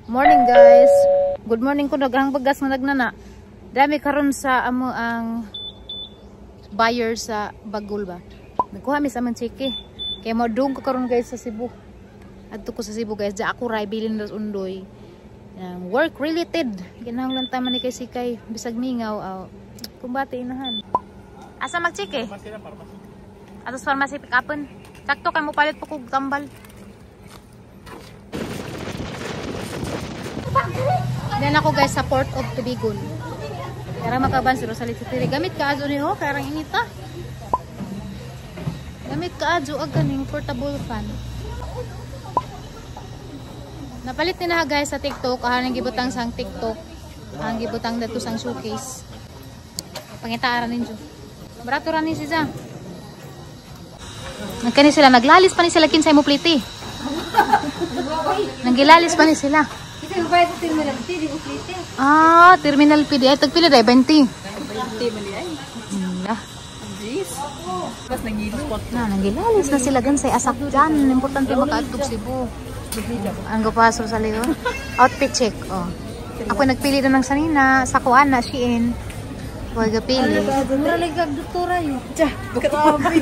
Morning guys. Good morning ko daghang bagas nga nagnana. Dami karon sa amo ang buyer sa Bagol ba. Nagkuha mi sa man chiki. Kaya mo dong ko karon guys sa Cebu. Adto ko sa Cebu guys, ja ako ray bilin das undoy. Work related. Kinahanglan ta man ni kay sikay bisag mingaw kumbati inahan. Asa mag-chiki? Atos pharmacy pick upon. Sakto kay mo palit po kog tambal. Diyan ako guys sa Port of Tubigon. Kaya makaban si Rosalie Titiri. Gamit ka azo ni ho, karang inita. Gamit ka azo ag kaning portable fan. Napalit ni na guys sa TikTok, nang gibutang sang TikTok. Ang gibutang dato sang showcase. Pangitaaran ninyo. Barato ra ni siya. Nagkani sila naglalis pa ni sila kinsay mo pliti. Nanggilalis pa ni sila. Terminal P, di uplite. Terminal P di ay tagpila day 20. 20 mali ay. Jeez. Pas nangilot. Nanggilalis na sila gan sa asak dyan. Importante makaadtog Cebu. Ang gupasok sa liyo. Outfit check. Ako nagpili na ng sanina sa kuan na Shein. Huwag pili. Mura ligag doktora yun. Grabe.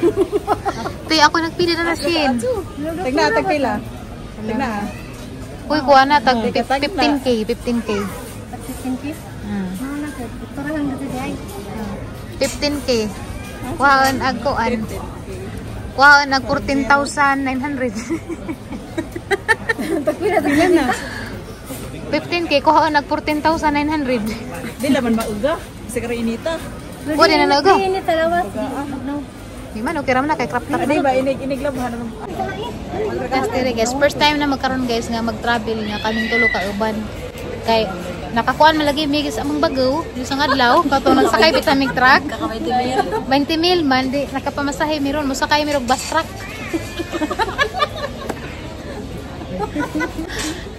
Ako nagpili na Shein. Tigna, tagpila. Tigna. Uy, kuha na, tag 15K. 15K. 15K? Doktora lang dito di ay. 15K. Kuhaan ag kuan. Kuhaan ag 14,900. Tagpila na. 15K, kuhaan ag 14,900. Di laman mauga. Kasi karo inita. Pwede na nauga. Inita lawas. Di man, okay raman na kay crop top. Di ba, inig labhan. Guys, first time na magkaroon guys nga mag-travel nga kaming tulo ka uban. Kay nakakuan malagi migis among Bagaw, yung sang adlaw, kato nagsakay bitamig truck. 20 mil man di nakapamasahe miron mo sakay mirog bus truck.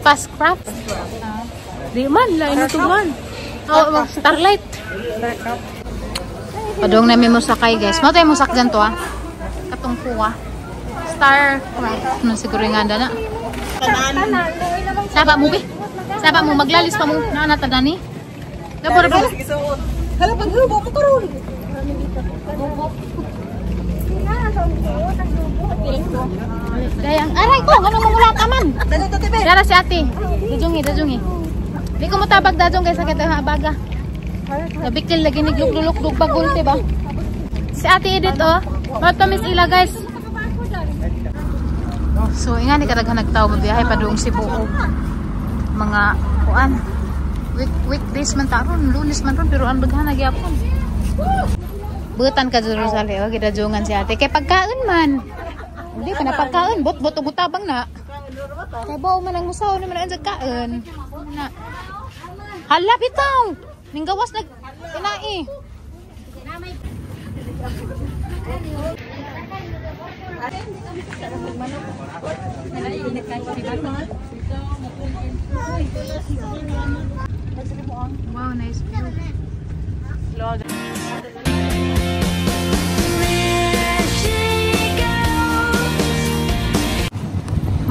Fast craft. Di man lain ito man. Starlight. Padong namin mo sakay guys. Mo tayo mo sakyan to katong kuha. Star craft. No siguro nga anda na. Saba mo be. Saba mo maglalis pa mo na natadani. Labor ba? Hala paghubo ko karon. Dayang aray ko ano mo wala ka man. Dara si ate. Dajungi. Di ko motabag dajong kay sakit ang abaga. Nabikil lagi ni gluk-gluk bagol ba? Si ate Edith matamis ila guys. So inga ni kadaghan nagtaw mo biyahe pa doong Cebu. Mga kuan. Weekdays man taron, Lunes man ron pero ang daghan na gyapon. Butan ka sa Rosalie, gidajongan si ate kay pagkaon man. Hindi pa na pagkaon, buto-butabang na. Kay bao man ang musaw naman ang kaon. Na. Hala bitaw. Ning gawas nag tinai. Wow, nice view.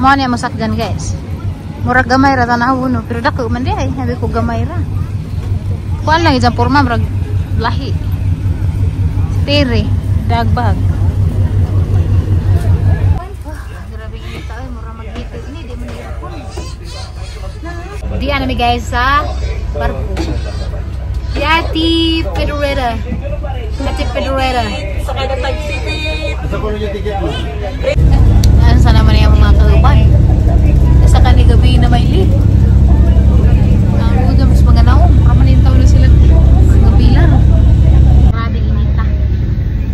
Mo ni mo sakdan guys. Murag gamay ra tanaw no, pero dako man di ay, sabi ko gamay ra. Kuan lang ijang porma murag lahi. Tiri, dagbag. Grabe init ay mura magdito ini di man yapon. Di ana mi guys sa barko. Yati Federera. Sakay na tag-ticket. Ano sana naman yung mga kauban? Sa kani gabi na may li. Ang mas mga naong. Kamalintaw na sila. Gabi lang. Grabe inita.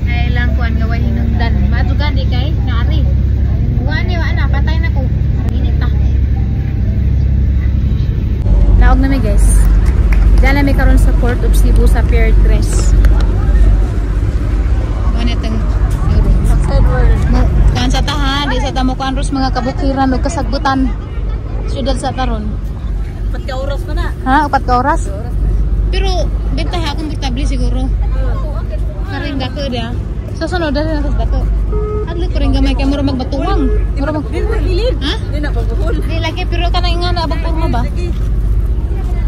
Kaya lang kuhan gaway hinungdan. Matugan di kay nari. Huwaan na. Patay na ko. Inita. Naog na may guys. Diyan na may karon sa Port of Cebu sa Pier 3. Kan sa tahan, di sa tamo kanros mga kabukiran o kasagbutan. Siyudad sa taron. 4 ka oras pa na. Ha? 4 ka oras? Pero, bintay akong portable siguro. Karing dako dia. Sa sunod na sa dako. Adli ko rin gamay kay mura magbatuwang. Mura mag... Di na lilid. Ha? Di na pagbuhol. Di lagi, pero kanang nga na abang ba?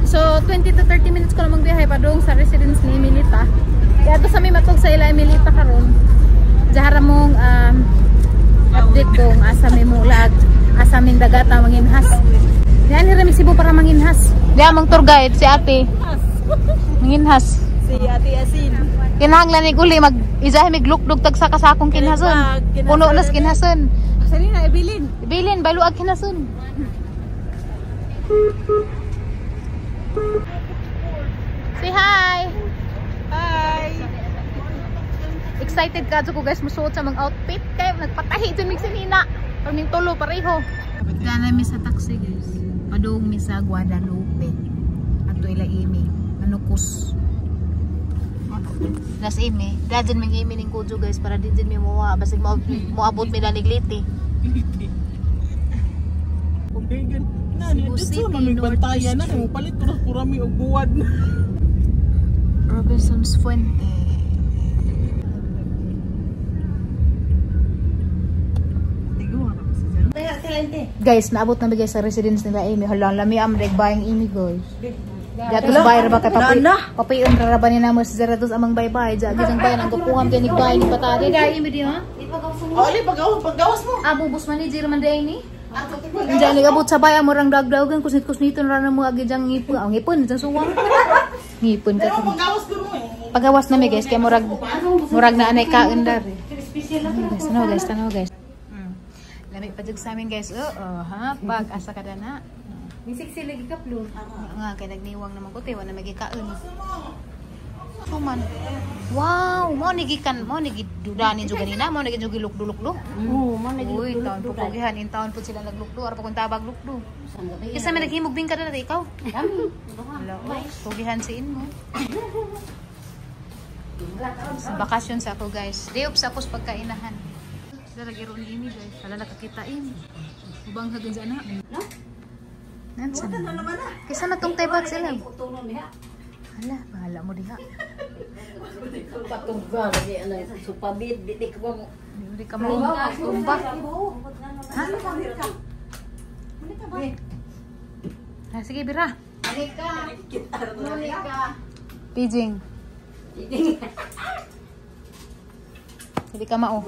So 20 to 30 minutes ko namang biyahe padung sa residence ni Emilita. Kaya ito sa may matog sa ila Emilita karon. Jahara mong update kong asa may mulag, asa may dagata manginhas. Yan ni Remisibo para manginhas. Diya mong tour guide si ate. Manginhas. Si Ate Asin. Kinahanglan ni guli mag izahe mig lukdog tag sa kasakong kinhason. Puno nas kinhason. Sali na ibilin. Ibilin baluag kinhason. Say hi. Hi. Excited ka ko guys musuot sa mga outfit kay nagpatahi din mig sinina. Kaming tulo pareho. Kana mi sa taxi guys. Padung mi sa Guadalupe. Ato ila imi manukos. Das imi, dadyan ming imi ning kudyo guys para dadyan mi moa basig moabot mi danigliti. Okay gan. Cebu City, North Bantayan na mo palit ko purami og buwad. Robinson's Fuente. Guys, naabot na bigay sa residence nila Amy. Hala, lami am reg buying Amy guys. Datos bayar ba kay papiyon ra ba ni namo sa Zerados amang baybay. Jagi sang bayan ang kukuham kay ni buy ni patari. Dai Amy di ha. Oli paggawas mo. Abo bus manager man day ni. Diyan ni abot sa bayan mo rang dagdagan kusnit-kusniton ra na mo agi jang ngipon. Ang ngipon jang suwang. Ngipon ka. Paggawas ko mo. Pagawas na mi guys kay murag na anay kaon dar. Guys, tanaw guys. Lami pa jud sa amin guys. Ha, pag asa ka na. Ni sexy lagi ka plo. Nga kay nagniwang naman ko wala magikaon. Suman. Wow, mo ni gikan, mo ni gidudani jud ganina, mo ni jud gilukdo-lukdo. Oo, man lagi. Uy, taon po pugihan, in taon po sila naglukdo, ara pa kun tabag lukdo. Kisa may naghimog bingka na ikaw. Kami. Hello, pugihan siin mo. Sa bakasyon sa ako guys. Day off sa ako sa pagkainahan. Sila lagi ron ini guys. Hala nakakitain. Ubang hagan sa anak. No? Nansan. Kisa matong tebak sila. Hala, bahala mo diha. Patungga lagi ana supabid di ka mo. Hindi ka mo tumbak. Ha? Ha, sige bira. Monica. Pijing. Hindi ka mao.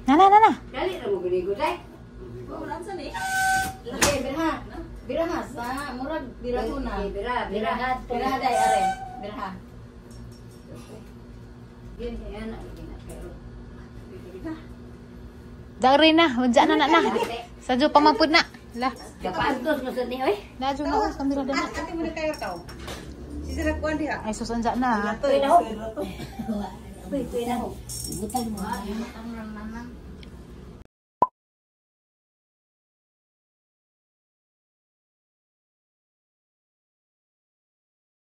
Nana. Dali ra mo ginigo dai. Ulansa ni. Lagi biraha. Biraha sa murag birahuna. Biraha dai are. Biraha. Yan yan pero. Dari na, unja na. Sadyo pamapud na. Lah, Kapantos mo sa ni oy. nadyo na us kamera dana. Ate mo na kayo tao. Sisira kuan diha. Ay susunja na. Toy na ho. Toy na ho. Butang mo. Butang lang naman.